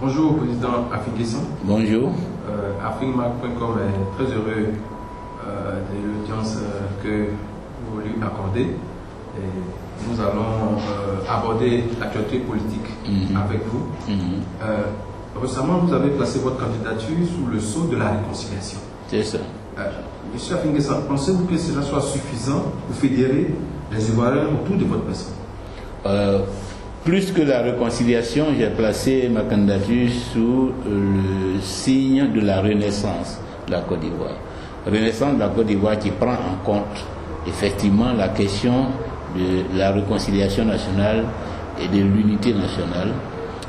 Bonjour, Président Afingison. Bonjour. Afrimac.com est très heureux de l'audience que vous lui accordez. Et nous allons aborder l'actualité politique avec vous. Récemment, vous avez placé votre candidature sous le sceau de la réconciliation. C'est ça. Monsieur Afingison, pensez-vous que cela soit suffisant pour fédérer les Ivoiriens autour de votre personne? Plus que la réconciliation, j'ai placé ma candidature sous le signe de la renaissance de la Côte d'Ivoire. Renaissance de la Côte d'Ivoire qui prend en compte effectivement la question de la réconciliation nationale et de l'unité nationale,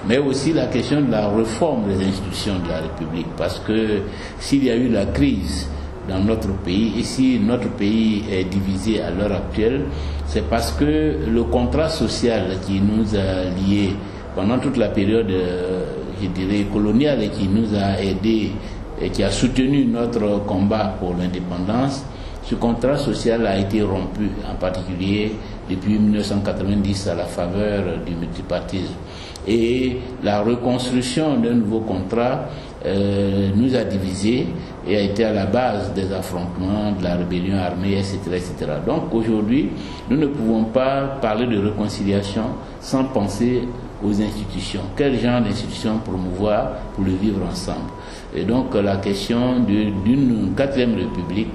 mais aussi la question de la réforme des institutions de la République. Parce que s'il y a eu la crise dans notre pays, et si notre pays est divisé à l'heure actuelle, c'est parce que le contrat social qui nous a liés pendant toute la période, je dirais, coloniale, et qui nous a aidés et qui a soutenu notre combat pour l'indépendance, ce contrat social a été rompu, en particulier depuis 1990 à la faveur du multipartisme. Et la reconstruction d'un nouveau contrat nous a divisés et a été à la base des affrontements, de la rébellion armée, etc., etc. Donc aujourd'hui, nous ne pouvons pas parler de réconciliation sans penser aux institutions. Quel genre d'institutions promouvoir pour le vivre ensemble? Et donc la question d'une quatrième république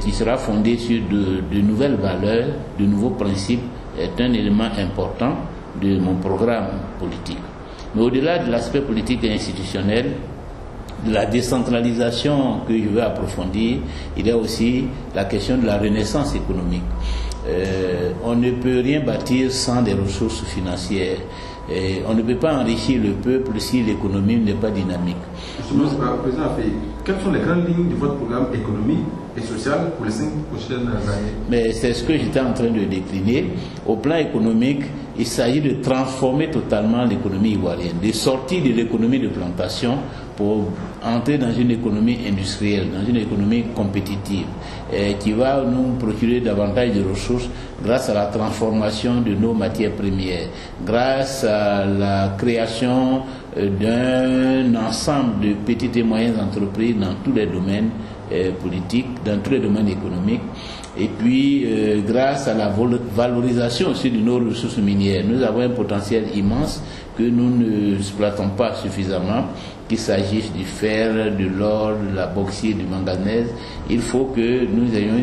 qui sera fondée sur de nouvelles valeurs, de nouveaux principes, est un élément important de mon programme politique. Mais au-delà de l'aspect politique et institutionnel, de la décentralisation que je veux approfondir, il y a aussi la question de la renaissance économique. On ne peut rien bâtir sans des ressources financières. On ne peut pas enrichir le peuple si l'économie n'est pas dynamique. Justement, Président Afé, quelles sont les grandes lignes de votre programme économique et social pour les 5 prochaines années? Mais c'est ce que j'étais en train de décliner. Au plan économique, il s'agit de transformer totalement l'économie ivoirienne, de sortir de l'économie de plantation pour entrer dans une économie industrielle, dans une économie compétitive, qui va nous procurer davantage de ressources grâce à la transformation de nos matières premières, grâce à la création d'un ensemble de petites et moyennes entreprises dans tous les domaines politiques, dans tous les domaines économiques, et puis grâce à la valorisation aussi de nos ressources minières. Nous avons un potentiel immense que nous ne exploitons pas suffisamment, qu'il s'agisse du fer, de l'or, de la bauxite, du manganèse. Il faut que nous ayons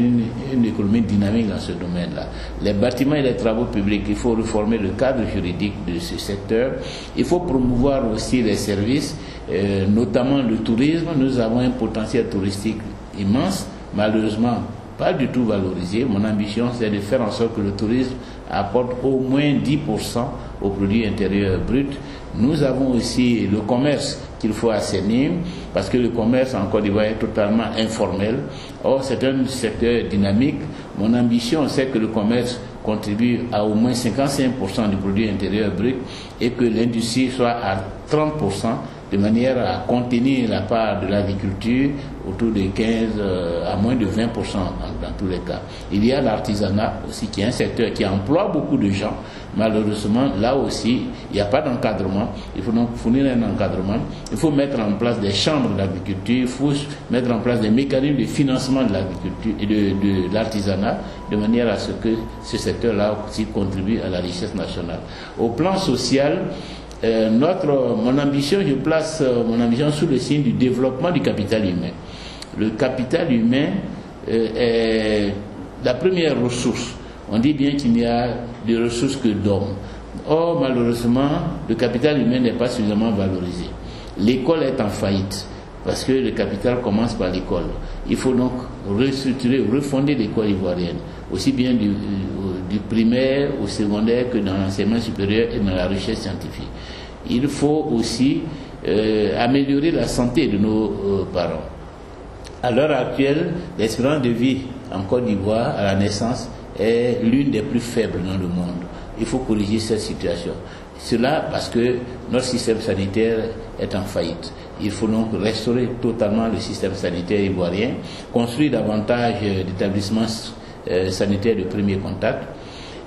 une économie dynamique dans ce domaine-là. Les bâtiments et les travaux publics, il faut réformer le cadre juridique de ce secteur. Il faut promouvoir aussi les services, notamment le tourisme. Nous avons un potentiel touristique immense, malheureusement pas du tout valorisé. Mon ambition, c'est de faire en sorte que le tourisme apporte au moins 10% au produit intérieur brut. Nous avons aussi le commerce qu'il faut assainir, parce que le commerce en Côte d'Ivoire est totalement informel. Or, c'est un secteur dynamique. Mon ambition, c'est que le commerce contribue à au moins 55% du produit intérieur brut et que l'industrie soit à 30%, de manière à contenir la part de l'agriculture autour de 15 à moins de 20% dans tous les cas. Il y a l'artisanat aussi, qui est un secteur qui emploie beaucoup de gens. Malheureusement, là aussi, il n'y a pas d'encadrement. Il faut donc fournir un encadrement. Il faut mettre en place des chambres d'agriculture. Il faut mettre en place des mécanismes de financement de l'agriculture et de l'artisanat, de manière à ce que ce secteur-là aussi contribue à la richesse nationale. Au plan social, mon ambition, je place mon ambition sous le signe du développement du capital humain. Le capital humain est la première ressource. On dit bien qu'il n'y a de ressources que d'hommes. Or, malheureusement, le capital humain n'est pas suffisamment valorisé. L'école est en faillite, parce que le capital commence par l'école. Il faut donc restructurer, refonder l'école ivoirienne, aussi bien du primaire au secondaire que dans l'enseignement supérieur et dans la recherche scientifique. Il faut aussi améliorer la santé de nos parents. À l'heure actuelle, l'espérance de vie en Côte d'Ivoire à la naissance est l'une des plus faibles dans le monde. Il faut corriger cette situation. Cela parce que notre système sanitaire est en faillite. Il faut donc restaurer totalement le système sanitaire ivoirien, construire davantage d'établissements sanitaires de premier contact,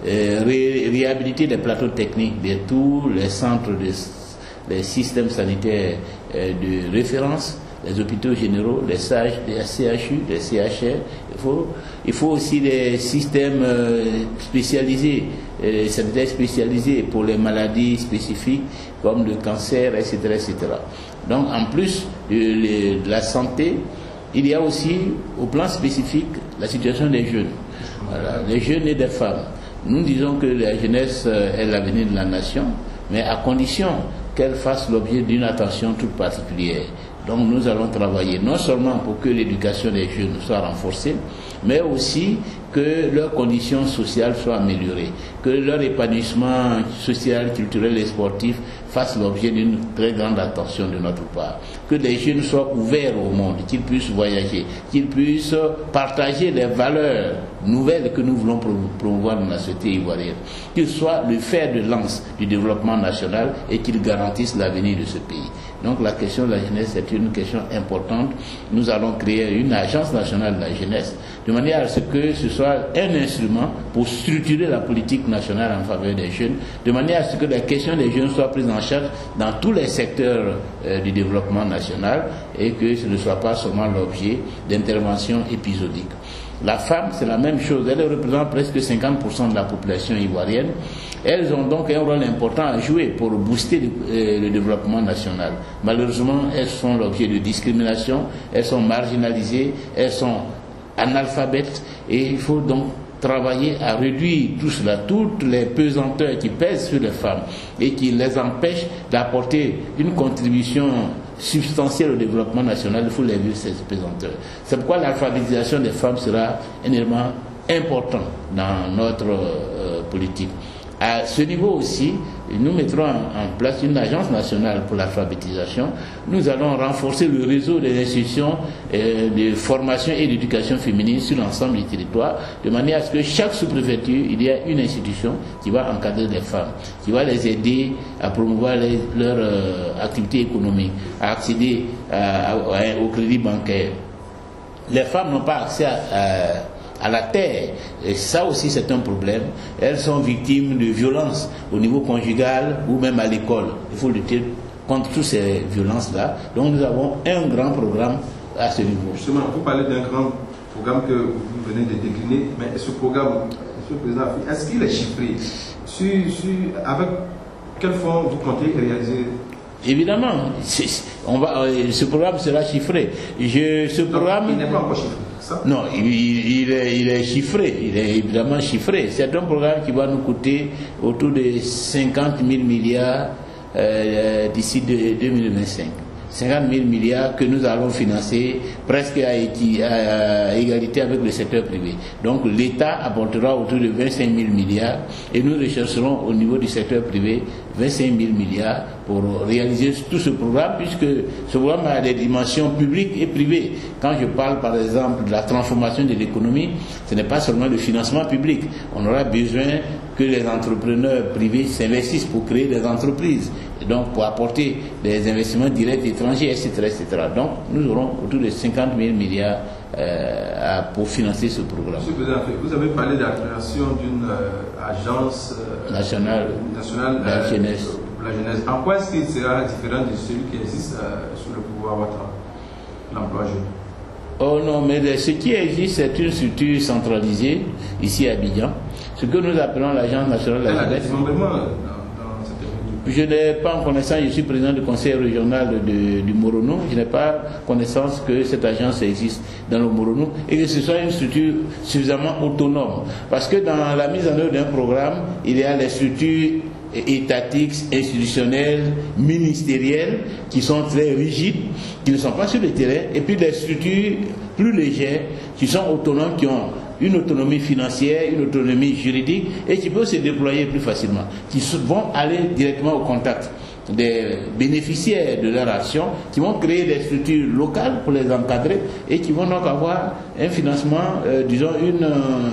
réhabiliter les plateaux techniques de tous les centres les systèmes sanitaires de référence, les hôpitaux généraux, les CHU, les CHR. Il faut aussi des systèmes spécialisés, sanitaires spécialisés pour les maladies spécifiques comme le cancer, etc., etc. Donc en plus de la santé, il y a aussi au plan spécifique la situation des jeunes. Voilà, les jeunes et des femmes. Nous disons que la jeunesse est l'avenir de la nation, mais à condition qu'elle fasse l'objet d'une attention toute particulière. Donc nous allons travailler non seulement pour que l'éducation des jeunes soit renforcée, mais aussi que leurs conditions sociales soient améliorées, que leur épanouissement social, culturel et sportif fasse l'objet d'une très grande attention de notre part, que les jeunes soient ouverts au monde, qu'ils puissent voyager, qu'ils puissent partager les valeurs nouvelles que nous voulons promouvoir dans la société ivoirienne, qu'ils soient le fer de lance du développement national et qu'ils garantissent l'avenir de ce pays. Donc la question de la jeunesse est une question importante. Nous allons créer une agence nationale de la jeunesse, de manière à ce que ce soit un instrument pour structurer la politique nationale en faveur des jeunes, de manière à ce que la question des jeunes soit prise en charge dans tous les secteurs du développement national et que ce ne soit pas seulement l'objet d'interventions épisodiques. La femme, c'est la même chose. Elle représente presque 50% de la population ivoirienne. Elles ont donc un rôle important à jouer pour booster le développement national. Malheureusement, elles sont l'objet de discrimination, elles sont marginalisées, elles sont analphabètes et il faut donc travailler à réduire tout cela, toutes les pesanteurs qui pèsent sur les femmes et qui les empêchent d'apporter une contribution substantielle au développement national. Il faut les réduire, ces pesanteurs. C'est pourquoi l'alphabétisation des femmes sera un élément important dans notre politique. À ce niveau aussi, nous mettrons en place une agence nationale pour l'alphabétisation. Nous allons renforcer le réseau des institutions de formation et d'éducation féminine sur l'ensemble du territoire, de manière à ce que chaque sous-préfecture, il y ait une institution qui va encadrer les femmes, qui va les aider à promouvoir leur activité économique, à accéder au crédit bancaire. Les femmes n'ont pas accès à la terre, et ça aussi c'est un problème. Elles sont victimes de violences au niveau conjugal ou même à l'école. Il faut lutter contre toutes ces violences-là. Donc nous avons un grand programme à ce niveau. Justement, vous parlez d'un grand programme que vous venez de décliner, mais ce programme, Monsieur le Président, est-ce qu'il est chiffré? Avec quel fonds vous comptez réaliser? Évidemment, ce programme sera chiffré. Ce programme, il n'est pas encore chiffré, ça? Non, il est chiffré, il est évidemment chiffré. C'est un programme qui va nous coûter autour de 50 000 milliards d'ici 2025. 50 000 milliards que nous allons financer presque à égalité avec le secteur privé. Donc l'État apportera autour de 25 000 milliards et nous rechercherons au niveau du secteur privé 25 000 milliards pour réaliser tout ce programme, puisque ce programme a des dimensions publiques et privées. Quand je parle par exemple de la transformation de l'économie, ce n'est pas seulement le financement public. On aura besoin que les entrepreneurs privés s'investissent pour créer des entreprises, et donc pour apporter des investissements directs étrangers, etc., etc. Donc nous aurons autour de 50 000 milliards pour financer ce programme. Monsieur le Président, vous avez parlé de la création d'une agence nationale de la jeunesse. Pour la jeunesse. En quoi est-ce qu'il sera différent de celui qui existe sur le pouvoir Ouattara, l'emploi jeune? Oh non, mais ce qui existe, c'est une structure centralisée ici à Abidjan, ce que nous appelons l'agence nationale de la jeunesse. Je n'ai pas en connaissance, je suis président du conseil régional du Morono, je n'ai pas connaissance que cette agence existe dans le Morono et que ce soit une structure suffisamment autonome. Parce que dans la mise en œuvre d'un programme, il y a les structures étatiques, institutionnelles, ministérielles, qui sont très rigides, qui ne sont pas sur le terrain, et puis des structures plus légères, qui sont autonomes, qui ont une autonomie financière, une autonomie juridique, et qui peuvent se déployer plus facilement, qui vont aller directement au contact des bénéficiaires de leur action, qui vont créer des structures locales pour les encadrer, et qui vont donc avoir un financement, disons, une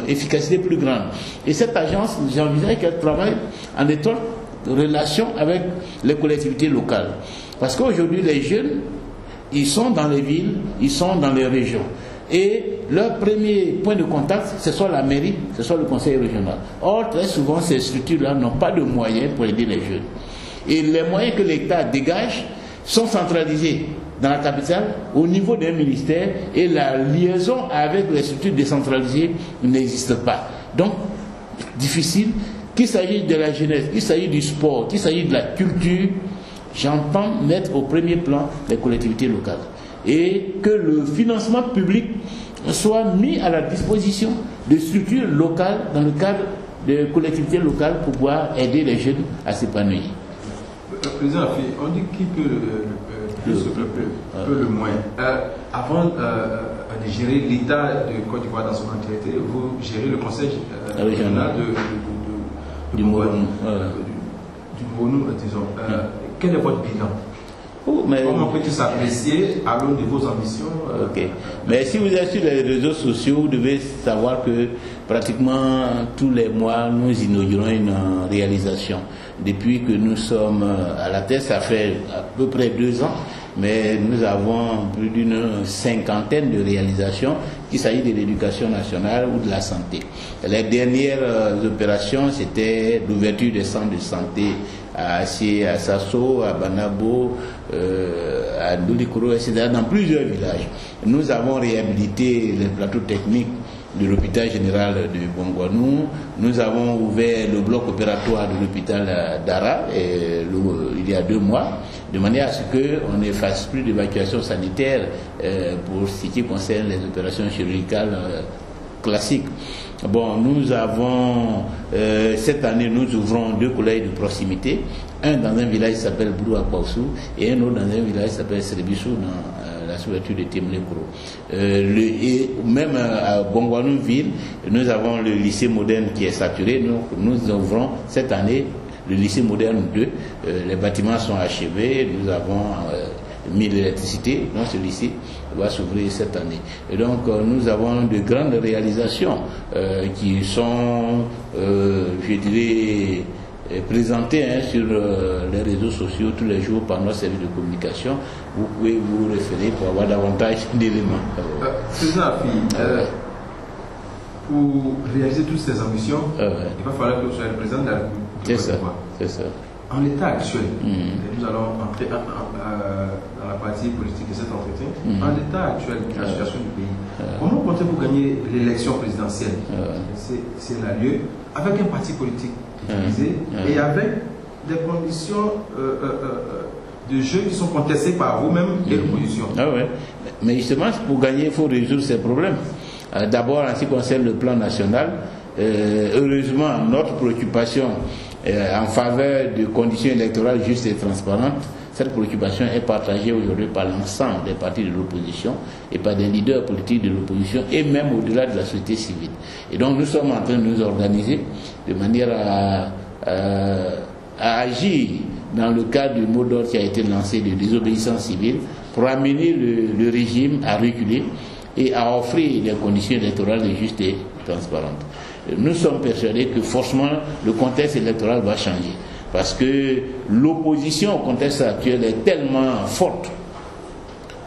efficacité plus grande. Et cette agence, j'envisage qu'elle travaille en étroite relation avec les collectivités locales. Parce qu'aujourd'hui, les jeunes, ils sont dans les villes, ils sont dans les régions. Et leur premier point de contact, c'est soit la mairie, c'est soit le conseil régional. Or, très souvent, ces structures-là n'ont pas de moyens pour aider les jeunes. Et les moyens que l'État dégage sont centralisés dans la capitale au niveau d'un ministère et la liaison avec les structures décentralisées n'existe pas. Donc, difficile, qu'il s'agisse de la jeunesse, qu'il s'agisse du sport, qu'il s'agisse de la culture, j'entends mettre au premier plan les collectivités locales. Et que le financement public soit mis à la disposition de structures locales dans le cadre de collectivités locales pour pouvoir aider les jeunes à s'épanouir. Président Afi, on dit qui peut le moins. Avant de gérer l'État de Côte d'Ivoire dans son entièreté, vous gérez le conseil régional du Moronou, disons. Quel est votre bilan? Comment peut-il s'apprécier à l'aune de vos ambitions? Ok. Mais si vous êtes sur les réseaux sociaux, vous devez savoir que pratiquement tous les mois, nous inaugurons une réalisation. Depuis que nous sommes à la tête, ça fait à peu près 2 ans, mais nous avons plus d'une 50aine de réalisations, qu'il s'agisse de l'éducation nationale ou de la santé. Les dernières opérations, c'était l'ouverture des centres de santé à Sasso, à Banabo, à Doulikoro, etc., dans plusieurs villages. Nous avons réhabilité les plateaux techniques de l'hôpital général de Bongouanou. Nous avons ouvert le bloc opératoire de l'hôpital d'Ara il y a 2 mois, de manière à ce qu'on ne fasse plus d'évacuation sanitaire pour ce qui concerne les opérations chirurgicales classiques. Bon, nous avons, cette année, nous ouvrons 2 collèges de proximité, un dans un village qui s'appelle Brou à Kwaousou et un autre dans un village qui s'appelle Srebissou dans la sous-préfecture de Temle-Koro. Et même à Bongouanou-Ville, nous avons le lycée moderne qui est saturé. Nous ouvrons cette année le lycée moderne 2. Les bâtiments sont achevés, nous avons mis l'électricité dans ce lycée, va s'ouvrir cette année. Et donc nous avons de grandes réalisations qui sont, je dirais, présentées sur les réseaux sociaux tous les jours par nos services de communication. Vous pouvez vous référer pour avoir davantage d'éléments. Président Afi, pour réaliser toutes ces ambitions, il va falloir que vous soyez le président de la République. C'est ça, c'est ça. En l'état actuel, nous allons entrer dans la partie politique de cet entretien. En l'état actuel de la situation du pays, comment comptez-vous gagner l'élection présidentielle? C'est la lieu, avec un parti politique utilisé et avec des conditions de jeu qui sont contestées par vous-même et l'opposition. Mais justement, pour gagner, il faut résoudre ces problèmes. D'abord, en ce qui concerne le plan national, heureusement, notre préoccupation en faveur de conditions électorales justes et transparentes, cette préoccupation est partagée aujourd'hui par l'ensemble des partis de l'opposition et par des leaders politiques de l'opposition et même au-delà de la société civile. Et donc nous sommes en train de nous organiser de manière à agir dans le cadre du mot d'ordre qui a été lancé de désobéissance civile pour amener le régime à reculer et à offrir des conditions électorales justes et transparentes. Nous sommes persuadés que forcément le contexte électoral va changer parce que l'opposition au contexte actuel est tellement forte,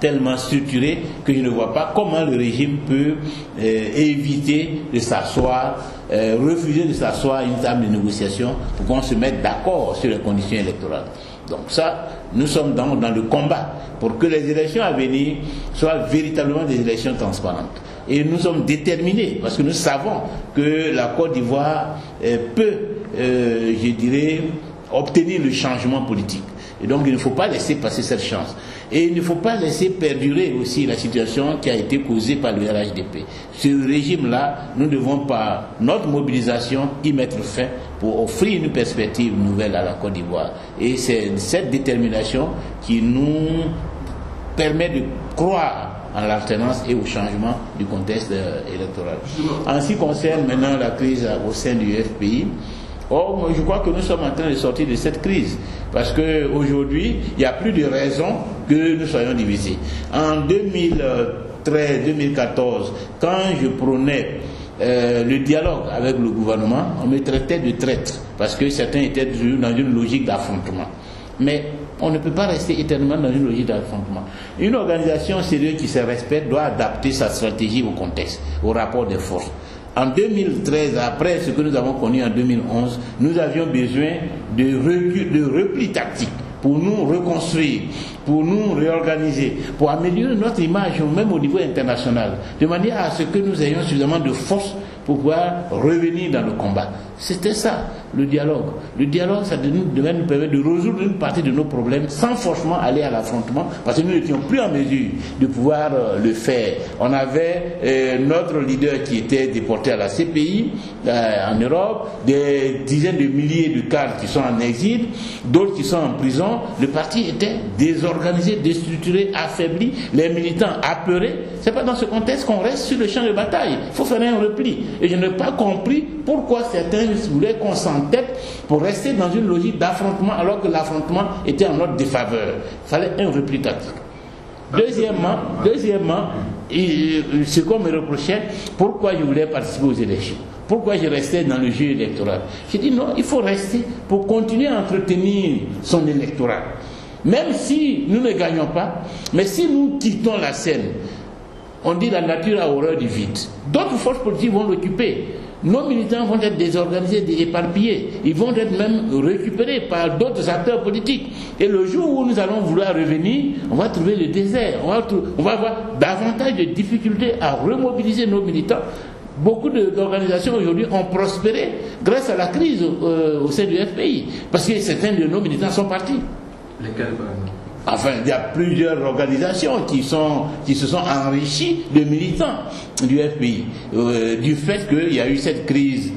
tellement structurée que je ne vois pas comment le régime peut éviter de s'asseoir, refuser de s'asseoir à une table de négociation pour qu'on se mette d'accord sur les conditions électorales. Donc ça, nous sommes dans le combat pour que les élections à venir soient véritablement des élections transparentes. Et nous sommes déterminés parce que nous savons que la Côte d'Ivoire peut, je dirais, obtenir le changement politique. Et donc il ne faut pas laisser passer cette chance. Et il ne faut pas laisser perdurer aussi la situation qui a été causée par le RHDP. Ce régime-là, nous devons par notre mobilisation y mettre fin pour offrir une perspective nouvelle à la Côte d'Ivoire. Et c'est cette détermination qui nous permet de croire en l'alternance et au changement du contexte électoral. En ce qui concerne maintenant la crise au sein du FPI, je crois que nous sommes en train de sortir de cette crise parce qu'aujourd'hui, il n'y a plus de raison que nous soyons divisés. En 2013-2014, quand je prônais le dialogue avec le gouvernement, on me traitait de traître parce que certains étaient dans une logique d'affrontement. Mais on ne peut pas rester éternellement dans une logique d'affrontement. Une organisation sérieuse qui se respecte doit adapter sa stratégie au contexte, au rapport des forces. En 2013, après ce que nous avons connu en 2011, nous avions besoin de recul, de repli tactique pour nous reconstruire, pour nous réorganiser, pour améliorer notre image même au niveau international, de manière à ce que nous ayons suffisamment de force pour pouvoir revenir dans le combat. C'était ça, le dialogue. Le dialogue, ça devait nous permettre de résoudre une partie de nos problèmes sans forcément aller à l'affrontement, parce que nous n'étions plus en mesure de pouvoir le faire. On avait notre leader qui était déporté à la CPI en Europe, des dizaines de milliers de cadres qui sont en exil, d'autres qui sont en prison. Le parti était désorganisé, déstructuré, affaibli, les militants apeurés. C'est pas dans ce contexte qu'on reste sur le champ de bataille. Il faut faire un repli. Et je n'ai pas compris pourquoi certains voulaient qu'on s'entête pour rester dans une logique d'affrontement alors que l'affrontement était en notre défaveur. Il fallait un repli tactique. Deuxièmement, ce qu'on me reprochait, pourquoi je voulais participer aux élections, pourquoi je restais dans le jeu électoral. J'ai dit non, il faut rester pour continuer à entretenir son électorat. Même si nous ne gagnons pas, mais si nous quittons la scène, on dit la nature a horreur du vide. D'autres forces politiques vont l'occuper. Nos militants vont être désorganisés, éparpillés. Ils vont être même récupérés par d'autres acteurs politiques. Et le jour où nous allons vouloir revenir, on va trouver le désert. On va avoir davantage de difficultés à remobiliser nos militants. Beaucoup d'organisations aujourd'hui ont prospéré grâce à la crise au sein du FPI. Parce que certains de nos militants sont partis. Lesquels, par exemple? Enfin, il y a plusieurs organisations qui se sont enrichies de militants du FPI, du fait qu'il y a eu cette crise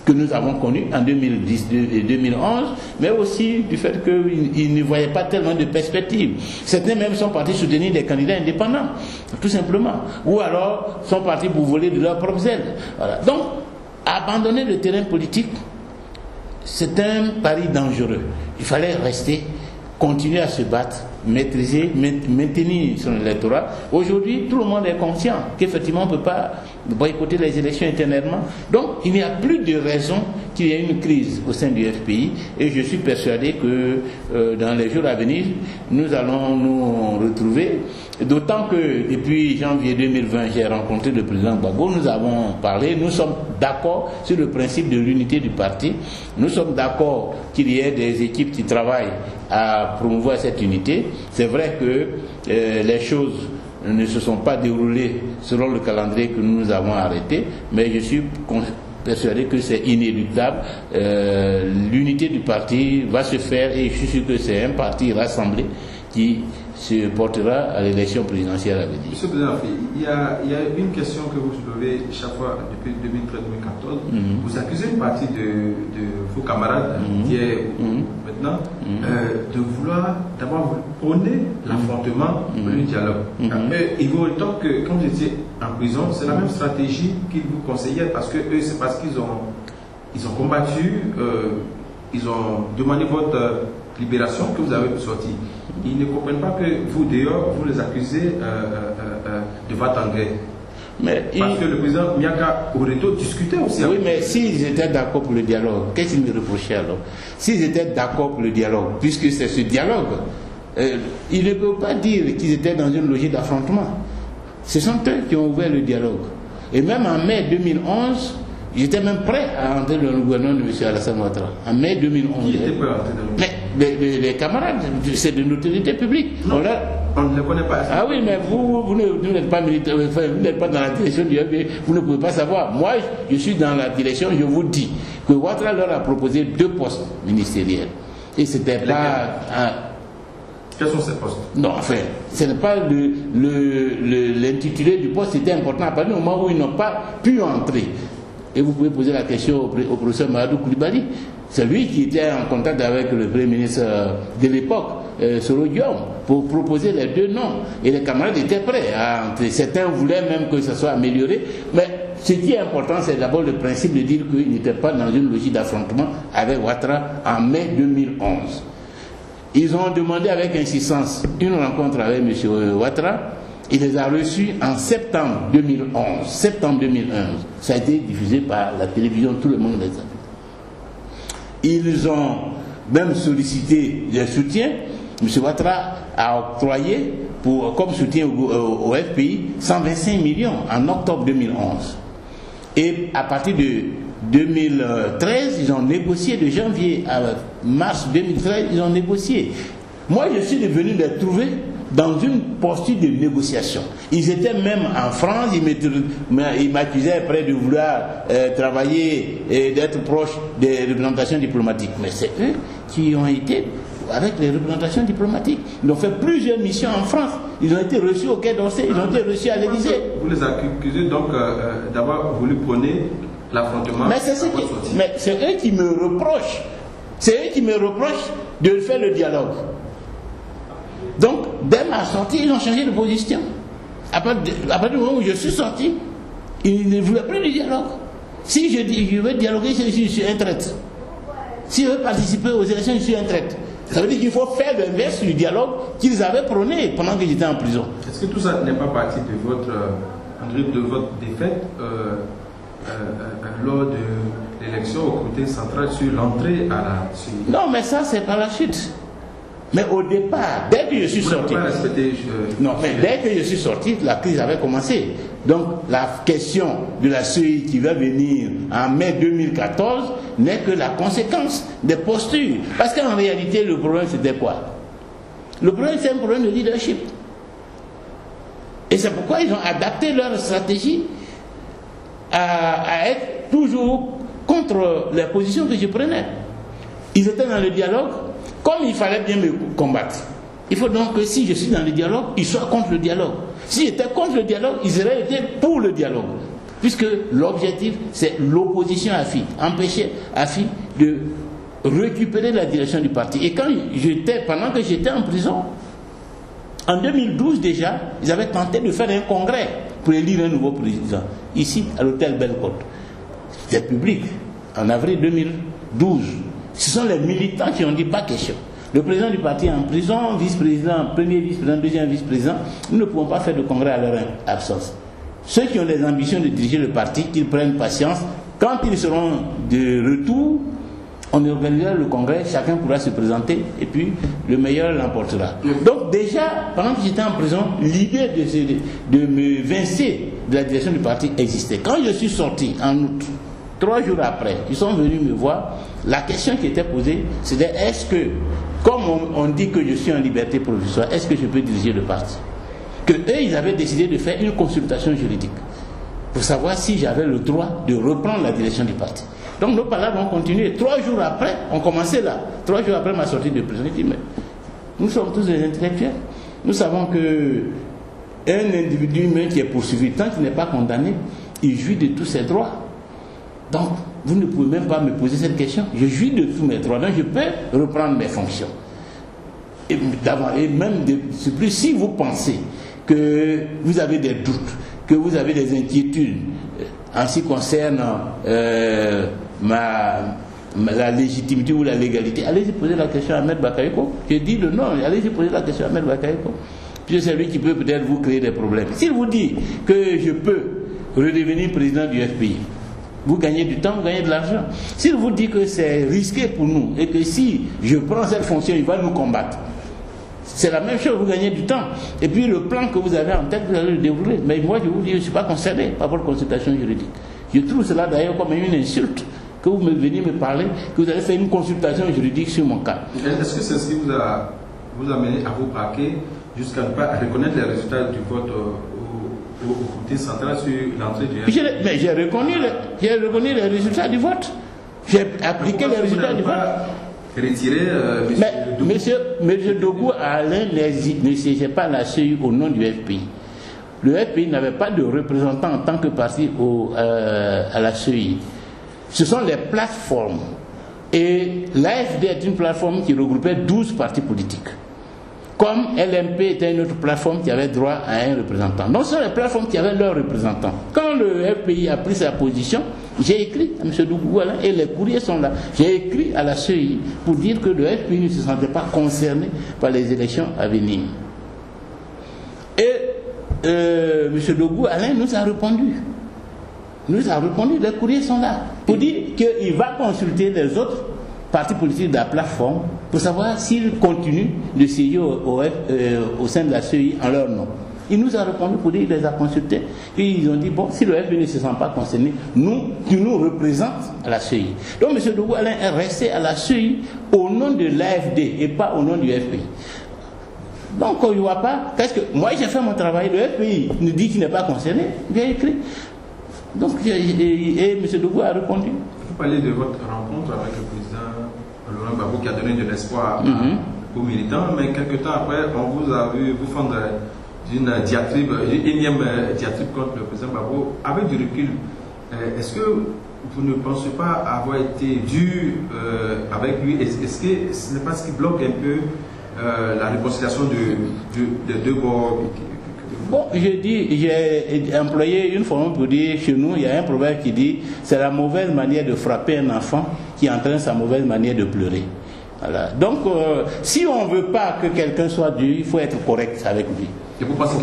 que nous avons connue en 2010 et 2011, mais aussi du fait qu'ils ne voyaient pas tellement de perspectives. Certains même sont partis soutenir des candidats indépendants, tout simplement, ou alors sont partis pour voler de leurs propres ailes. Voilà. Donc, abandonner le terrain politique, c'est un pari dangereux. Il fallait rester, continuer à se battre, maîtriser, maintenir son électorat. Aujourd'hui, tout le monde est conscient qu'effectivement on ne peut pas boycotter les élections éternellement. Donc, il n'y a plus de raison qu'il y ait une crise au sein du FPI, et je suis persuadé que dans les jours à venir, nous allons nous retrouver. D'autant que depuis janvier 2020, j'ai rencontré le président Gbagbo, nous avons parlé, nous sommes d'accord sur le principe de l'unité du parti, nous sommes d'accord qu'il y ait des équipes qui travaillent à promouvoir cette unité. C'est vrai que les choses ne se sont pas déroulées selon le calendrier que nous avons arrêté, mais je suis persuadé que c'est inéluctable. L'unité du parti va se faire, et je suis sûr que c'est un parti rassemblé qui se portera à l'élection présidentielle à venir. Monsieur le Président, il y a une question que vous soulevez chaque fois depuis 2013-2014. Vous accusez une partie de vos camarades qui est maintenant de vouloir d'abord prôner l'affrontement ou le dialogue. Ils vous rétorquent que quand vous étiez en prison, c'est la même stratégie qu'ils vous conseillaient, parce que eux, c'est parce qu'ils ont combattu, ils ont demandé votre libération que vous avez sorti. Ils ne comprennent pas que vous, d'ailleurs, vous les accusez de votre engrais. Parce que le président Miaka Oreto discutait aussi. Oui, mais s'ils étaient d'accord pour le dialogue, qu'est-ce qu'ils me reprochaient alors? S'ils étaient d'accord pour le dialogue, puisque c'est ce dialogue, ils ne peuvent pas dire qu'ils étaient dans une logique d'affrontement. Ce sont eux qui ont ouvert le dialogue. Et même en mai 2011, ils étaient même prêts à entrer dans le gouvernement de M. Alassane Ouattara. En mai 2011. Qui était prêt à entrer dans le gouvernement? Mais les camarades, c'est de l'autorité publique. Non, on ne les connaît pas. Ah oui, mais vous n'êtes pas militaire, vous n'êtes pas dans la direction du FPI, vous ne pouvez pas savoir. Moi, je suis dans la direction, je vous dis que Ouattara leur a proposé 2 postes ministériels. Et c'était pas... Quels sont ces postes? Non, enfin, ce n'est pas l'intitulé du poste, c'était important à partir du moment où ils n'ont pas pu entrer. Et vous pouvez poser la question au professeur Mamadou Koulibaly. C'est lui qui était en contact avec le Premier ministre de l'époque, Soro Diom, pour proposer les 2 noms. Et les camarades étaient prêts à entrer. Certains voulaient même que ça soit amélioré. Mais ce qui est important, c'est d'abord le principe de dire qu'ils n'étaient pas dans une logique d'affrontement avec Ouattara en mai 2011. Ils ont demandé avec insistance une rencontre avec M. Ouattara. Il les a reçus en septembre 2011. Septembre 2011. Ça a été diffusé par la télévision, tout le monde les a vus. Ils ont même sollicité le soutien. M. Ouattara a octroyé, comme soutien au FPI, 125 millions en octobre 2011. Et à partir de 2013, ils ont négocié, de janvier à mars 2013, ils ont négocié. Moi, je suis venu les trouver dans une posture de négociation. Ils étaient même en France, ils m'accusaient après de vouloir travailler et d'être proche des représentations diplomatiques. Mais c'est eux qui ont été avec les représentations diplomatiques. Ils ont fait plusieurs missions en France. Ils ont été reçus au Quai d'Orsay, ils ont été reçus à l'Élysée. Vous les accusez donc d'avoir voulu prôner l'affrontement. Mais c'est eux qui me reprochent. C'est eux qui me reprochent de faire le dialogue. Donc, dès ma sortie, ils ont changé de position. À partir du moment où je suis sorti, ils ne voulaient plus de dialogue. Si je dis je veux dialoguer, je suis un traître. Si je veux participer aux élections, je suis un traître. Ça veut dire qu'il faut faire l'inverse du dialogue qu'ils avaient prôné pendant que j'étais en prison. Est-ce que tout ça n'est pas parti de votre défaite lors de l'élection au comité central sur l'entrée à la CEI? Non, mais ça, c'est par la chute. Mais au départ, dès que je suis sorti... Non, mais dès que je suis sorti, la crise avait commencé. Donc, la question de la CEI qui va venir en mai 2014 n'est que la conséquence des postures. Parce qu'en réalité, le problème, c'était quoi? Le problème, c'est un problème de leadership. Et c'est pourquoi ils ont adapté leur stratégie à être toujours contre les positions que je prenais. Ils étaient dans le dialogue. Comme il fallait bien me combattre, il faut donc que si je suis dans le dialogue, ils soient contre le dialogue. S'ils étaient contre le dialogue, ils auraient été pour le dialogue. Puisque l'objectif, c'est l'opposition à FI. Empêcher à FI de récupérer la direction du parti. Et pendant que j'étais en prison, en 2012 déjà, ils avaient tenté de faire un congrès pour élire un nouveau président. Ici, à l'hôtel Bellecote. C'était public, en avril 2012. Ce sont les militants qui ont dit pas question. Le président du parti est en prison, vice-président, premier vice-président, deuxième vice-président. Nous ne pouvons pas faire de congrès à leur absence. Ceux qui ont les ambitions de diriger le parti, qu'ils prennent patience. Quand ils seront de retour, on organisera le congrès, chacun pourra se présenter et puis le meilleur l'emportera. Donc déjà, pendant que j'étais en prison, l'idée de me vincer de la direction du parti existait. Quand je suis sorti en août, 3 jours après, ils sont venus me voir. La question qui était posée, c'était est-ce que, comme on dit que je suis en liberté provisoire, est-ce que je peux diriger le parti? Que eux, ils avaient décidé de faire une consultation juridique pour savoir si j'avais le droit de reprendre la direction du parti. Donc nos palabres ont continué. 3 jours après, on commençait là. 3 jours après ma sortie de prison, je dis mais nous sommes tous des intellectuels. Nous savons que un individu humain qui est poursuivi, tant qu'il n'est pas condamné, il jouit de tous ses droits. Donc, vous ne pouvez même pas me poser cette question. Je jouis de tous mes droits, donc je peux reprendre mes fonctions. Et même de plus, si vous pensez que vous avez des doutes, que vous avez des inquiétudes en ce qui concerne la légitimité ou la légalité, allez-y poser la question à Ahmed Bakayoko. Je dis le non, allez-y poser la question à Ahmed Bakayoko. Puis c'est lui qui peut peut-être vous créer des problèmes. S'il vous dit que je peux redevenir président du FPI, vous gagnez du temps, vous gagnez de l'argent. S'il vous dit que c'est risqué pour nous et que si je prends cette fonction, il va nous combattre, c'est la même chose, vous gagnez du temps. Et puis le plan que vous avez en tête, vous allez le dérouler. Mais moi, je vous dis, je ne suis pas concerné par votre consultation juridique. Je trouve cela d'ailleurs comme une insulte que vous venez me parler, que vous allez faire une consultation juridique sur mon cas. Est-ce que c'est ce qui vous a mené à vous braquer jusqu'à ne pas reconnaître les résultats du vote au comité central sur l'entrée du FPI? Mais j'ai reconnu les résultats du vote. J'ai appliqué les résultats du vote. Retirer Monsieur Dogou Alain ne siégeait pas la CEI au nom du FPI. Le FPI n'avait pas de représentant en tant que parti à la CEI. Ce sont les plateformes. Et l'AFD est une plateforme qui regroupait 12 partis politiques. Comme LMP était une autre plateforme qui avait droit à un représentant. Donc ce sont les plateformes qui avaient leurs représentants. Quand le FPI a pris sa position, j'ai écrit à M. Dougou Alain, et les courriers sont là, j'ai écrit à la CEI pour dire que le FPI ne se sentait pas concerné par les élections à venir. Et M. Dougou Alain nous a répondu. Les courriers sont là, pour dire qu'il va consulter les autres partis politiques de la plateforme pour savoir s'ils continuent de siéger au sein de la CEI en leur nom. Il nous a répondu pour dire qu'il les a consultés. Et ils ont dit, bon, si le FPI ne se sent pas concerné, tu nous représentes à la CEI. Donc M. Dougou Alain est resté à la CEI au nom de l'AFD et pas au nom du FPI. Donc il ne voit pas, parce que moi j'ai fait mon travail, le FPI nous dit qu'il n'est pas concerné, bien écrit. Donc, et M. Dougou a répondu. Vous parlez de votre rencontre avec le président Laurent Gbagbo qui a donné de l'espoir aux militants, mais quelques temps après, on vous a vu vous fendre d'une diatribe, une énième diatribe contre le président Gbagbo. Avec du recul, est-ce que vous ne pensez pas avoir été dur avec lui? Est-ce que ce n'est pas ce qui bloque un peu la réconciliation de deux bords? Bon, j'ai employé une formule pour dire, chez nous, il y a un proverbe qui dit, c'est la mauvaise manière de frapper un enfant qui entraîne sa mauvaise manière de pleurer. Voilà. Donc, si on ne veut pas que quelqu'un soit dur, il faut être correct avec lui. Et vous pensez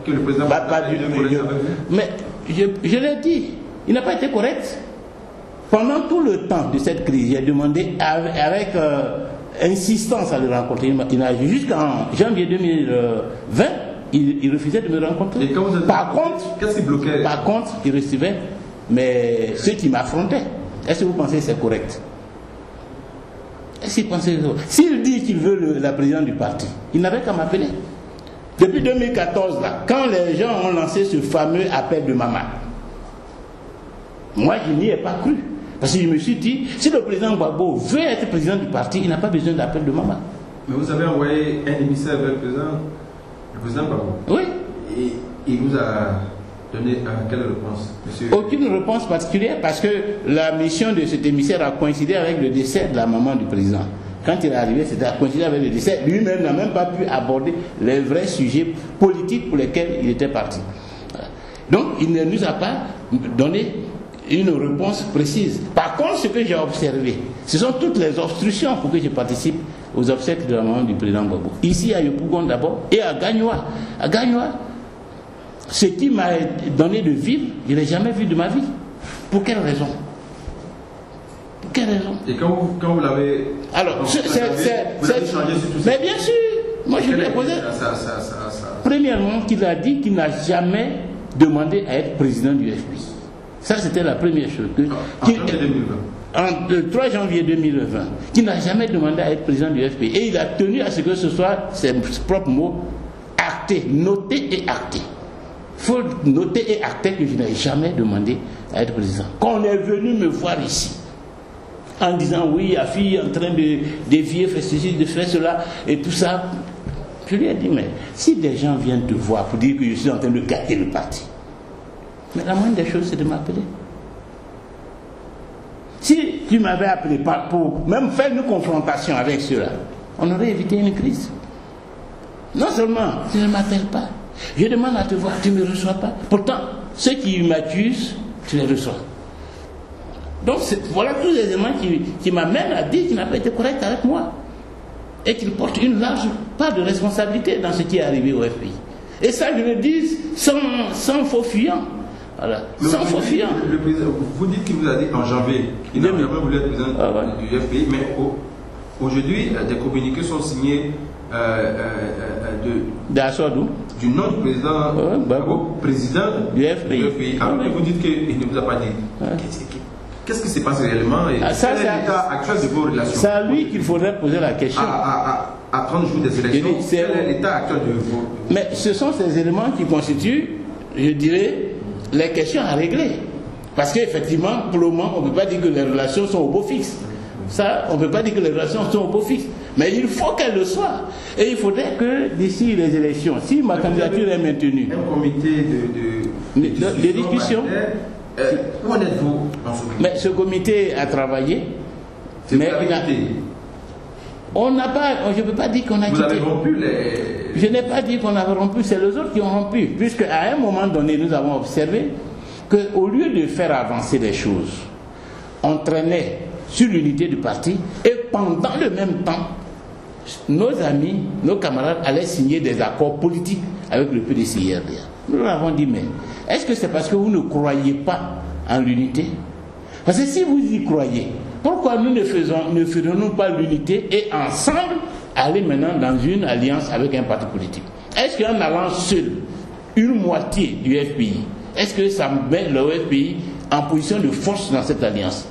que le président pas du tout. Mais je l'ai dit, il n'a pas été correct. Pendant tout le temps de cette crise, j'ai demandé avec insistance à le rencontrer. Jusqu'en janvier 2020, il refusait de me rencontrer. Et quand vous êtes qu'est-ce qui bloquait? Par contre, il recevait, mais ceux qui m'affrontaient. Est-ce que vous pensez que c'est correct? Est-ce qu'il pensait que s'il dit qu'il veut la présidence du parti, il n'avait qu'à m'appeler. Depuis 2014, là, quand les gens ont lancé ce fameux appel de Maman, moi je n'y ai pas cru. Parce que je me suis dit, si le président Gbagbo veut être président du parti, il n'a pas besoin d'appel de Maman. Mais vous avez envoyé un émissaire vers le président Gbagbo. Oui. Et il vous a donné quelle réponse, monsieur? Aucune réponse particulière, parce que la mission de cet émissaire a coïncidé avec le décès de la maman du président. Quand il est arrivé, c'était à coïncider avec le décès. Lui-même n'a même pas pu aborder les vrais sujets politiques pour lesquels il était parti. Donc, il ne nous a pas donné une réponse précise. Par contre, ce que j'ai observé, ce sont toutes les obstructions pour que je participe aux obsèques de la maman du président Gbagbo. Ici, à Yopougon d'abord, et à Gagnoa. À Gagnoa, ce qui m'a donné de vivre, je ne l'ai jamais vu de ma vie. Pour quelle raison? Pour quelle raison? Et quand vous l'avez... Alors, vous avez changé sur tout ça? Mais bien sûr, moi je lui ai posé... Premièrement, qu'il a dit qu'il n'a jamais demandé à être président du FPI. Ça, c'était la première chose. En janvier 2020. Le 3 janvier 2020, qui n'a jamais demandé à être président du FPI. Et il a tenu à ce que ce soit, ses propres mots, acté, noté et acté. Il faut noter et acter que je n'ai jamais demandé à être président. Quand on est venu me voir ici, en disant oui, la fille est en train de dévier, faire ceci, de faire cela, et tout ça, je lui ai dit, mais si des gens viennent te voir pour dire que je suis en train de gâter le parti, mais la moindre des choses, c'est de m'appeler. Si tu m'avais appelé pour même faire une confrontation avec ceux-là, on aurait évité une crise. Non seulement tu ne m'appelles pas, je demande à te voir, tu ne me reçois pas. Pourtant, ceux qui m'accusent, tu les reçois. Donc voilà tous les éléments qui m'amènent à dire qu'il n'a pas été correct avec moi. Et qu'il porte une large part de responsabilité dans ce qui est arrivé au FPI. Et ça, je le dis sans faux fuyant. Voilà. Sans faux fuyant. Vous dites qu'il vous a dit en janvier qu'il n'a jamais voulu être président du FPI, mais aujourd'hui, des communiqués sont signés du nom du président, président du FPI. Alors que vous dites qu'il ne vous a pas dit. Qu'est-ce qui se passe réellement et quel est l'état actuel de vos relations? C'est à lui qu'il faudrait poser la question. À 30 jours des élections, quel est l'état actuel de vos... Mais ce sont ces éléments qui constituent, je dirais, les questions à régler. Parce qu'effectivement, pour le moment, on ne peut pas dire que les relations sont au beau fixe. Ça, on ne peut pas dire que les relations sont au beau fixe. Mais il faut qu'elles le soient. Et il faudrait que d'ici les élections, si ma candidature est maintenue... Un comité de discussion... Où en êtes-vous en ce moment? Mais ce comité a travaillé. Mais on n'a pas, je ne peux pas dire qu'on a quitté. Vous avez rompu les... Je n'ai pas dit qu'on avait rompu, c'est les autres qui ont rompu. Puisque à un moment donné, nous avons observé qu'au lieu de faire avancer les choses, on traînait sur l'unité du parti et pendant le même temps, nos amis, nos camarades allaient signer des accords politiques avec le PDCIR. Nous leur avons dit, mais est-ce que c'est parce que vous ne croyez pas en l'unité? Parce que si vous y croyez, pourquoi nous ne ferions pas l'unité et ensemble aller maintenant dans une alliance avec un parti politique? Est-ce qu'en allant seul, une moitié du FPI, est-ce que ça met le FPI en position de force dans cette alliance?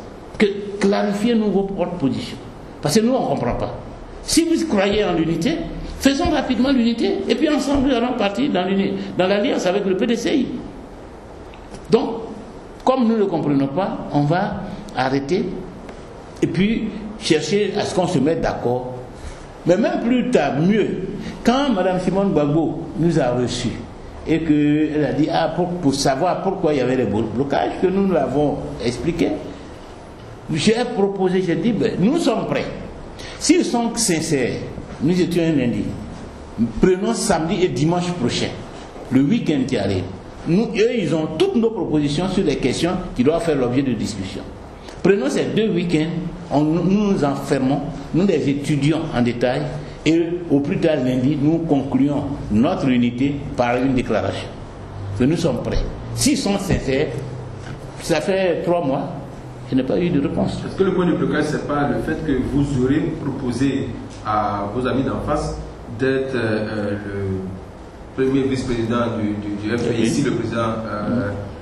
Clarifiez-nous votre position. Parce que nous, on ne comprend pas. Si vous croyez en l'unité, faisons rapidement l'unité, et puis ensemble, nous allons partir dans l'alliance avec le PDCI. Donc, comme nous ne le comprenons pas, on va arrêter, et puis chercher à ce qu'on se mette d'accord. Mais même plus tard, mieux, quand Mme Simone Gbagbo nous a reçus, et qu'elle a dit, pour savoir pourquoi il y avait les blocages, que nous l'avons expliqué, j'ai proposé, j'ai dit, nous sommes prêts. S'ils sont sincères, nous étions un lundi, prenons samedi et dimanche prochain, le week-end qui arrive. Eux, ils ont toutes nos propositions sur les questions qui doivent faire l'objet de discussion. Prenons ces 2 week-ends, nous nous enfermons, nous les étudions en détail, et au plus tard lundi, nous concluons notre unité par une déclaration. Que nous sommes prêts. S'ils sont sincères, ça fait 3 mois, je n'ai pas eu de réponse. Est-ce que le point de blocage, ce n'est pas le fait que vous aurez proposé à vos amis d'en face d'être le premier vice-président du FPI, ici le président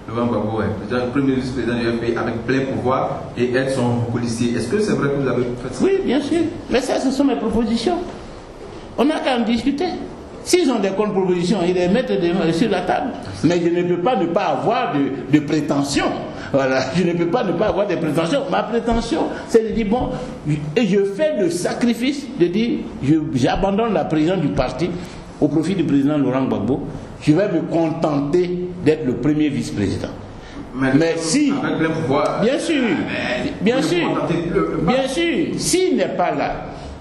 Laurent Gbagbo est le premier vice-président du FPI avec plein pouvoir et être son policier? Est-ce que c'est vrai que vous avez fait ça? Oui, bien sûr. Mais ça, ce sont mes propositions. On n'a qu'à en discuter. S'ils ont des contre-propositions, ils les mettent sur la table. Mais je ne peux pas ne pas avoir de prétention. Voilà, je ne peux pas ne pas avoir des prétentions. Ma prétention, c'est de dire, bon, je fais le sacrifice de dire, j'abandonne la présidence du parti au profit du président Laurent Gbagbo. Je vais me contenter d'être le premier vice-président. Mais si, bien sûr, s'il n'est pas là,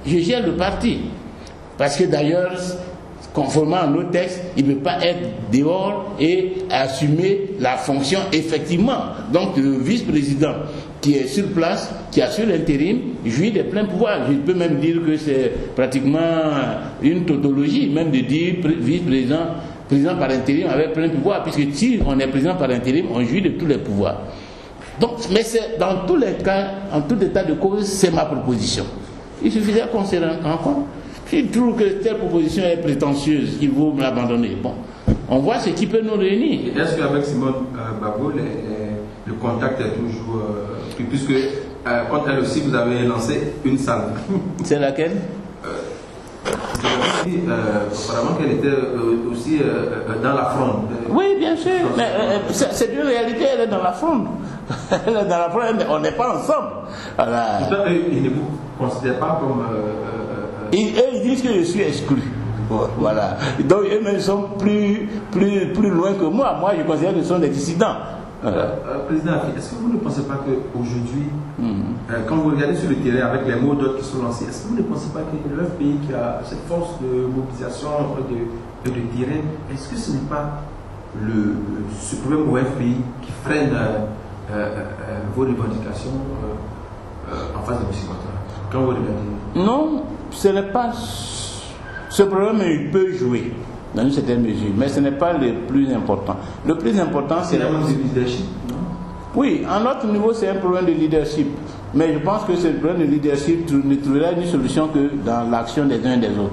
je gère le parti. Parce que d'ailleurs, conformément à nos textes, il ne peut pas être dehors et assumer la fonction effectivement. Donc le vice-président qui est sur place, qui assure l'intérim, jouit des pleins pouvoirs. Je peux même dire que c'est pratiquement une tautologie, même de dire vice-président, président par intérim avec plein pouvoir, puisque si on est président par intérim, on jouit de tous les pouvoirs. Donc, mais c'est dans tous les cas, en tout état de cause, c'est ma proposition. Il suffisait qu'on se rencontre. S'il trouve que telle proposition est prétentieuse, il vaut me l'abandonner. Bon, on voit ce qui peut nous réunir. Est-ce qu'avec Simone Gbagbo, le contact est toujours... puisque, quand elle aussi, vous avez lancé une salle. C'est laquelle? Apparemment qu'elle était aussi dans la fronde. Oui, bien sûr. Mais c'est une réalité, elle est dans la fronde. Elle est dans la fronde, on n'est pas ensemble. Voilà. Pourtant, ils ne vous considèrent pas comme... Ils disent que je suis exclu. Voilà. Donc eux-mêmes sont plus loin que moi. Moi, je considère que ce sont des dissidents. Président, est-ce que vous ne pensez pas qu'aujourd'hui, quand vous regardez sur le terrain avec les mots d'ordre qui sont lancés, est-ce que vous ne pensez pas que le pays qui a cette force de mobilisation de terrain, est-ce que ce n'est pas ce problème au FPI qui freine vos revendications en face de M. Ouattara? Quand vous regardez? Non, ce n'est pas... Ce problème, il peut jouer dans une certaine mesure, mais ce n'est pas le plus important. Le plus important, c'est... C'est un problème de leadership, non? Oui, à notre niveau, c'est un problème de leadership. Mais je pense que ce problème de leadership ne trouvera une solution que dans l'action des uns et des autres,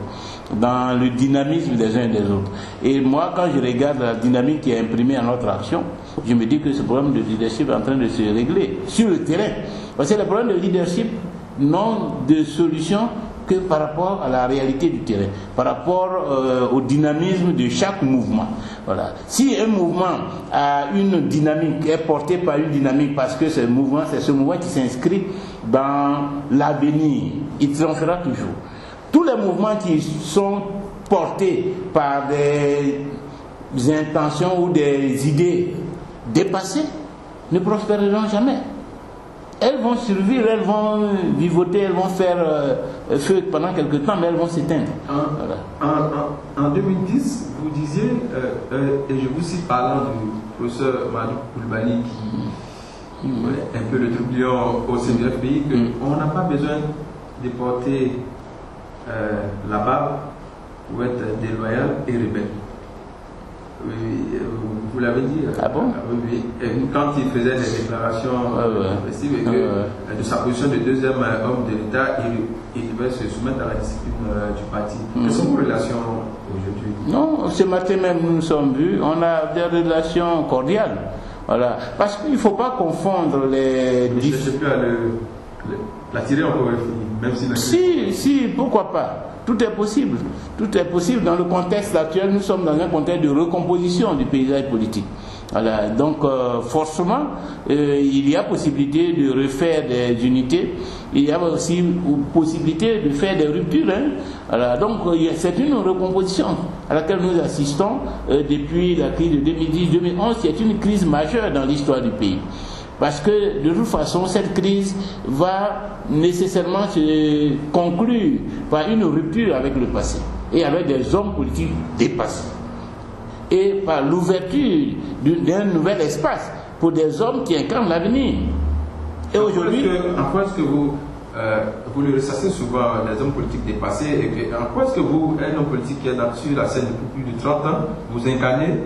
dans le dynamisme des uns et des autres. Et moi, quand je regarde la dynamique qui est imprimée à notre action, je me dis que ce problème de leadership est en train de se régler sur le terrain. Parce que les problèmes de leadership n'ont de solution que par rapport à la réalité du terrain, par rapport au dynamisme de chaque mouvement. Voilà. Si un mouvement a une dynamique, est porté par une dynamique parce que c'est ce mouvement qui s'inscrit dans l'avenir, il triomphera toujours. Tous les mouvements qui sont portés par des intentions ou des idées dépassées ne prospéreront jamais. Elles vont survivre, elles vont vivoter, elles vont faire feu pendant quelque temps, mais elles vont s'éteindre. En 2010, vous disiez, et je vous cite parlant du professeur Madou Koulibaly, qui est un peu le trublion au sein du FPI, qu'on n'a pas besoin de porter la barbe pour être déloyal et rebelle. Oui, vous l'avez dit. Ah bon? Oui. Et quand il faisait des déclarations de sa position de deuxième homme de l'État, il devait se soumettre à la discipline du parti. Quelles sont vos relations aujourd'hui? Non, ce matin même nous nous sommes vus, on a des relations cordiales. Voilà. Parce qu'il ne faut pas confondre les... Je ne sais plus à l'attirer encore, même si... Si, pourquoi pas? Tout est possible. Tout est possible. Dans le contexte actuel, nous sommes dans un contexte de recomposition du paysage politique. Voilà. Donc, forcément, il y a possibilité de refaire des unités. Il y a aussi possibilité de faire des ruptures. Hein. Voilà. Donc, c'est une recomposition à laquelle nous assistons depuis la crise de 2010-2011. C'est une crise majeure dans l'histoire du pays. Parce que de toute façon, cette crise va nécessairement se conclure par une rupture avec le passé et avec des hommes politiques dépassés. Et par l'ouverture d'un nouvel espace pour des hommes qui incarnent l'avenir. Et aujourd'hui... En quoi est-ce que vous le ressassez souvent, des hommes politiques dépassés, et en quoi est-ce que vous, un homme politique qui est sur la scène depuis plus de 30 ans, vous incarnez?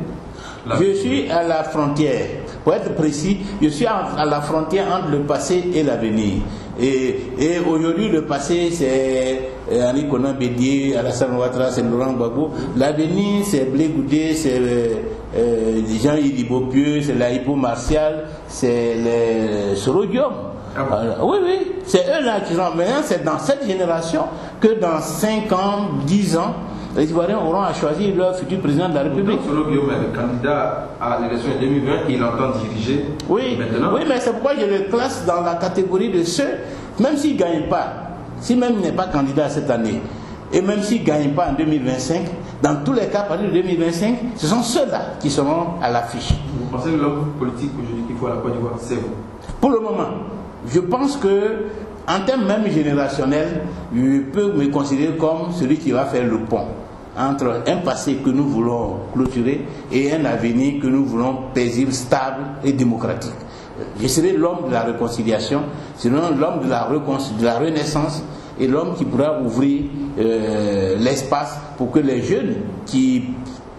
Je suis à la frontière. Pour être précis, je suis à la frontière entre le passé et l'avenir. Et aujourd'hui, le passé, c'est Henri Konan Bédié, Alassane Ouattara, c'est Laurent Gbagbo. L'avenir, c'est Blé Goudé, c'est Jean-Yves Bopieux, c'est la Hypo Martial, c'est le Sorodium. Oui, c'est eux là qui sont. Maintenant, c'est dans cette génération que dans 5 ans, 10 ans, les Ivoiriens auront à choisir leur futur président de la République. Solo Guillaume est le candidat à l'élection de 2020, il entend diriger maintenant. Oui, mais c'est pourquoi je le classe dans la catégorie de ceux, même s'il ne gagne pas, si même il n'est pas candidat cette année, et même s'il ne gagne pas en 2025, dans tous les cas, à partir de 2025, ce sont ceux-là qui seront à l'affiche. Vous pensez que l'homme politique aujourd'hui qu'il faut à la Côte d'Ivoire, c'est vous? Pour le moment, je pense que, en termes même générationnels, je peux me considérer comme celui qui va faire le pont entre un passé que nous voulons clôturer et un avenir que nous voulons paisible, stable et démocratique. Je serai l'homme de la réconciliation, sinon l'homme de la renaissance et l'homme qui pourra ouvrir l'espace pour que les jeunes qui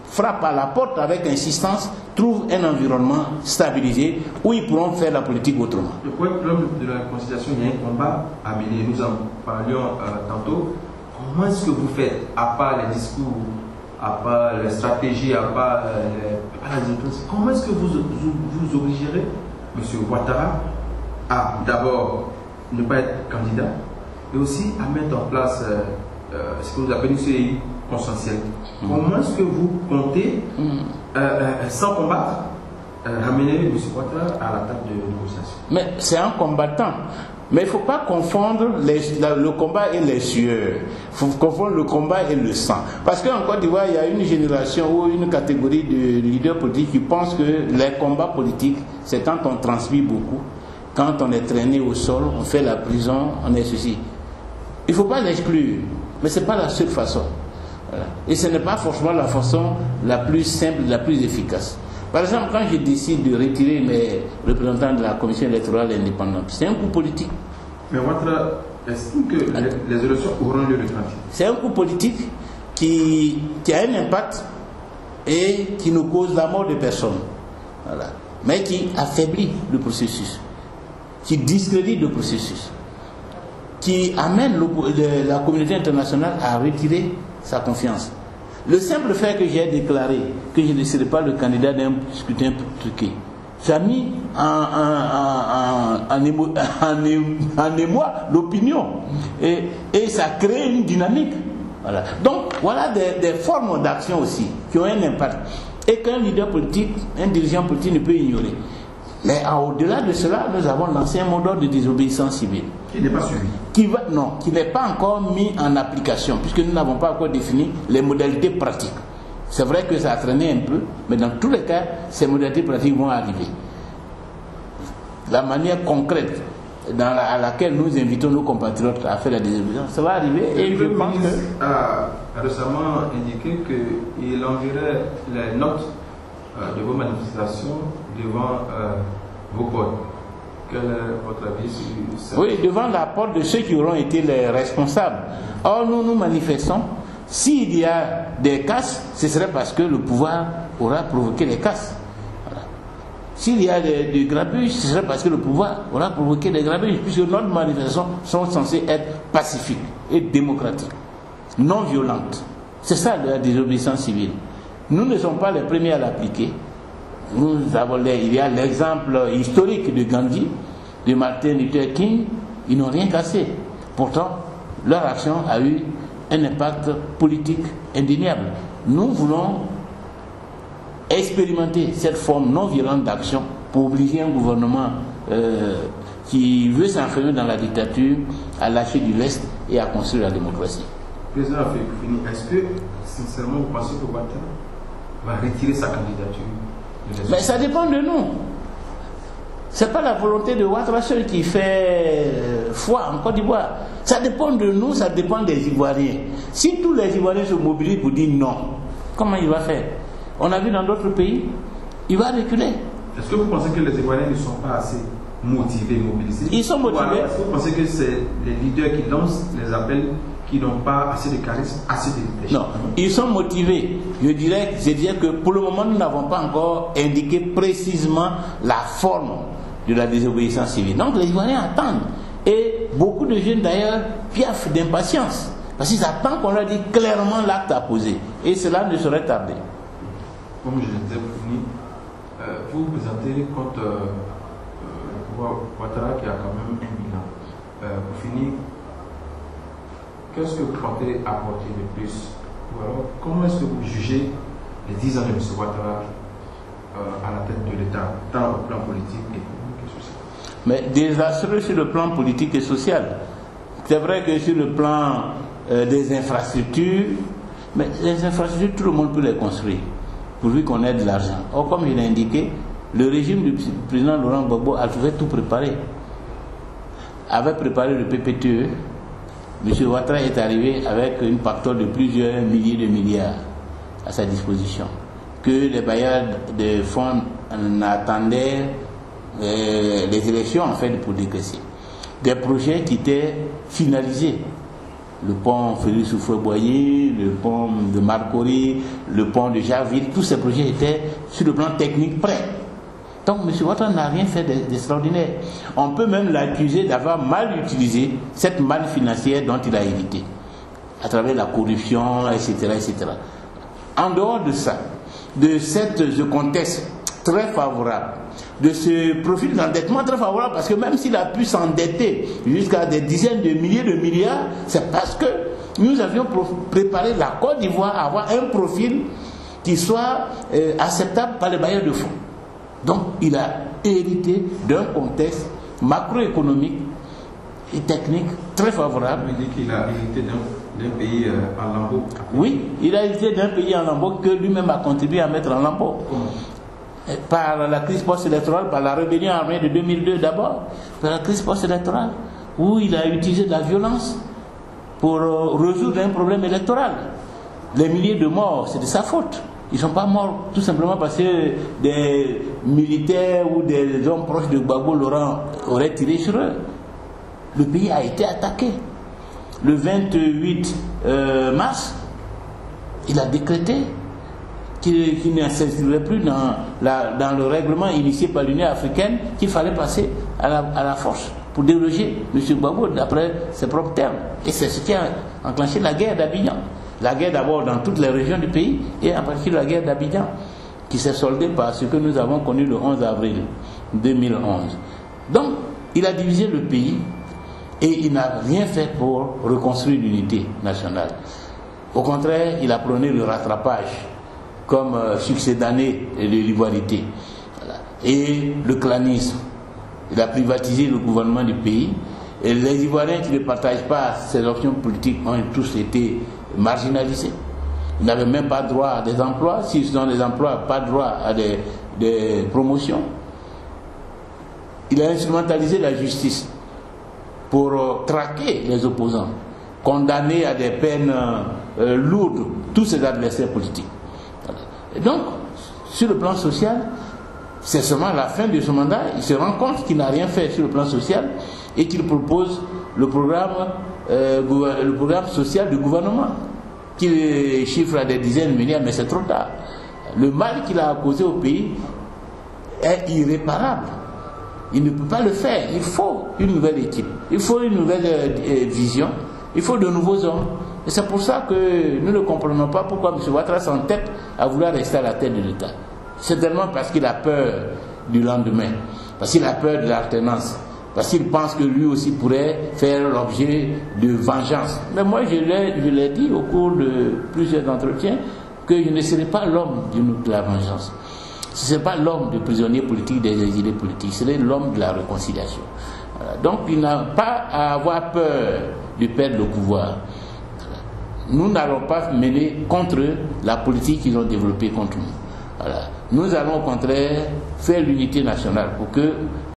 frappent à la porte avec insistance trouvent un environnement stabilisé où ils pourront faire la politique autrement. Et pour être l'homme de la réconciliation, il y a un combat à mener. Nous en parlions tantôt. Comment est-ce que vous faites, à part les discours, à part les stratégies, à part les influences, comment est-ce que vous obligerez M. Ouattara à d'abord ne pas être candidat et aussi à mettre en place ce que vous appelez une CI consensuelle? Comment est-ce que vous comptez, sans combattre, ramener M. Ouattara à la table de négociation? Mais c'est un combattant. Mais il ne faut pas confondre le combat et les sueurs. Il faut confondre le combat et le sang. Parce qu'en Côte d'Ivoire, il y a une génération ou une catégorie de leaders politiques qui pensent que les combats politiques, c'est quand on transmet beaucoup, quand on est traîné au sol, on fait la prison, on est ceci. Il ne faut pas l'exclure, mais ce n'est pas la seule façon. Voilà. Et ce n'est pas forcément la façon la plus simple, la plus efficace. Par exemple, quand je décide de retirer mes représentants de la commission électorale indépendante, c'est un coup politique. Mais Ouattara estime que les élections auront lieu le 30. C'est un coup politique qui a un impact et qui nous cause la mort de personnes. Voilà. Mais qui affaiblit le processus, qui discrédite le processus, qui amène la communauté internationale à retirer sa confiance. Le simple fait que j'ai déclaré que je ne serai pas le candidat d'un scrutin truqué, ça a mis en émoi l'opinion et ça a créé une dynamique. Voilà. Donc voilà des formes d'action aussi qui ont un impact et qu'un leader politique, un dirigeant politique ne peut ignorer. Mais au-delà de cela, nous avons lancé un mot d'ordre de désobéissance civile. Qui n'est pas suivi. Qui n'est pas encore mis en application, puisque nous n'avons pas encore défini les modalités pratiques. C'est vrai que ça a traîné un peu, mais dans tous les cas, ces modalités pratiques vont arriver. La manière concrète à laquelle nous invitons nos compatriotes à faire la désobéissance, ça va arriver. Et je pense que a récemment indiqué qu'il enverrait les notes de vos manifestations devant vos portes. Quel est votre avis sur ça? Oui, devant la porte de ceux qui auront été les responsables. Or, nous manifestons. S'il y a des casses, ce serait parce que le pouvoir aura provoqué les casses. Voilà. S'il y a des grabuges, ce serait parce que le pouvoir aura provoqué des grabuges, puisque nos manifestations sont censées être pacifiques et démocratiques, non violentes. C'est ça la désobéissance civile. Nous ne sommes pas les premiers à l'appliquer. Il y a l'exemple historique de Gandhi, de Martin Luther King, ils n'ont rien cassé. Pourtant, leur action a eu un impact politique indéniable. Nous voulons expérimenter cette forme non violente d'action pour obliger un gouvernement qui veut s'enfermer dans la dictature à lâcher du lest et à construire la démocratie. Président Afekoufini, est-ce que sincèrement vous pensez que Ouattara va retirer sa candidature? Mais ça dépend de nous. C'est pas la volonté de Ouattara seul qui fait foi en Côte d'Ivoire. Ça dépend de nous, ça dépend des Ivoiriens. Si tous les Ivoiriens se mobilisent pour dire non, comment il va faire? On a vu dans d'autres pays, il va reculer. Est-ce que vous pensez que les Ivoiriens ne sont pas assez motivés, mobilisés? Ils sont motivés. Est-ce que vous pensez que c'est les leaders qui lancent les appels qui n'ont pas assez de charisme, assez de leadership? Non, ils sont motivés. Je dirais que pour le moment, nous n'avons pas encore indiqué précisément la forme de la désobéissance civile. Donc les Ivoiriens attendent. Et beaucoup de jeunes d'ailleurs piaffent d'impatience. Parce qu'ils attendent qu'on leur dise clairement l'acte à poser. Et cela ne saurait tarder. Comme je le disais, vous vous présentez contre le pouvoir Ouattara qui a quand même un bilan. Pour finir, qu'est-ce que vous comptez apporter de plus? Ou alors, comment est-ce que vous jugez les 10 ans de M. Ouattara à la tête de l'État, tant au plan politique, économique et social? Mais désastreux sur le plan politique et social. C'est vrai que sur le plan des infrastructures, mais les infrastructures, tout le monde peut les construire, pourvu qu'on ait de l'argent. Or, comme je l'ai indiqué, le régime du président Laurent Gbagbo avait tout préparé. Avait préparé le PPTE. M. Ouattara est arrivé avec une pactole de plusieurs milliers de milliards à sa disposition, que les bailleurs de fonds attendaient les élections en fait pour décaisser. Des projets qui étaient finalisés. Le pont Félix Houphouët-Boigny, le pont de Marcory, le pont de Javille, tous ces projets étaient sur le plan technique prêts. Donc M. Ouattara n'a rien fait d'extraordinaire. On peut même l'accuser d'avoir mal utilisé cette manne financière dont il a hérité, à travers la corruption, etc., etc. En dehors de ça, de ce contexte très favorable, de ce profil d'endettement très favorable, parce que même s'il a pu s'endetter jusqu'à des dizaines de milliers de milliards, c'est parce que nous avions préparé la Côte d'Ivoire à avoir un profil qui soit acceptable par les bailleurs de fonds. Donc il a hérité d'un contexte macroéconomique et technique très favorable. Vous dites qu'il a hérité d'un pays en lambeaux? Oui, il a hérité d'un pays en lambeaux que lui-même a contribué à mettre en lambeaux. Par la crise post-électorale, par la rébellion armée de 2002 d'abord, par la crise post-électorale, où il a utilisé de la violence pour résoudre un problème électoral. Les milliers de morts, c'est de sa faute. Ils ne sont pas morts tout simplement parce que des militaires ou des hommes proches de Gbagbo Laurent auraient tiré sur eux. Le pays a été attaqué. Le 28 mars, il a décrété qu'il ne s'inscrivait plus dans le règlement initié par l'Union africaine, qu'il fallait passer à la force pour déloger M. Gbagbo d'après ses propres termes. Et c'est ce qui a enclenché la guerre d'Abidjan. La guerre d'abord dans toutes les régions du pays et en particulier la guerre d'Abidjan qui s'est soldée par ce que nous avons connu le 11 avril 2011. Donc, il a divisé le pays et il n'a rien fait pour reconstruire l'unité nationale. Au contraire, il a prôné le rattrapage comme succédané de l'ivoirité. Voilà. Et le clanisme. Il a privatisé le gouvernement du pays. Et les Ivoiriens qui ne partagent pas ces options politiques ont tous été marginalisés. Ils n'avaient même pas droit à des emplois. S'ils ont des emplois, pas droit à des promotions. Il a instrumentalisé la justice pour traquer les opposants, condamner à des peines lourdes tous ses adversaires politiques. Voilà. Et donc, sur le plan social, c'est seulement à la fin de son mandat, il se rend compte qu'il n'a rien fait sur le plan social et qu'il propose le programme social du gouvernement, qui chiffre à des dizaines de milliards, mais c'est trop tard. le mal qu'il a causé au pays est irréparable. Il ne peut pas le faire. Il faut une nouvelle équipe. Il faut une nouvelle vision. Il faut de nouveaux hommes. Et c'est pour ça que nous ne comprenons pas pourquoi M. Ouattara s'entête à vouloir rester à la tête de l'État. C'est tellement parce qu'il a peur du lendemain, parce qu'il a peur de l'alternance, parce qu'il pense que lui aussi pourrait faire l'objet de vengeance. Mais moi, je l'ai dit au cours de plusieurs entretiens, que je ne serai pas l'homme de la vengeance. Ce n'est pas l'homme des prisonniers politiques, des exilés politiques, ce serait l'homme de la réconciliation. Voilà. Donc il n'a pas à avoir peur de perdre le pouvoir. Voilà. Nous n'allons pas mener contre la politique qu'ils ont développée contre nous. Voilà. Nous allons au contraire faire l'unité nationale pour que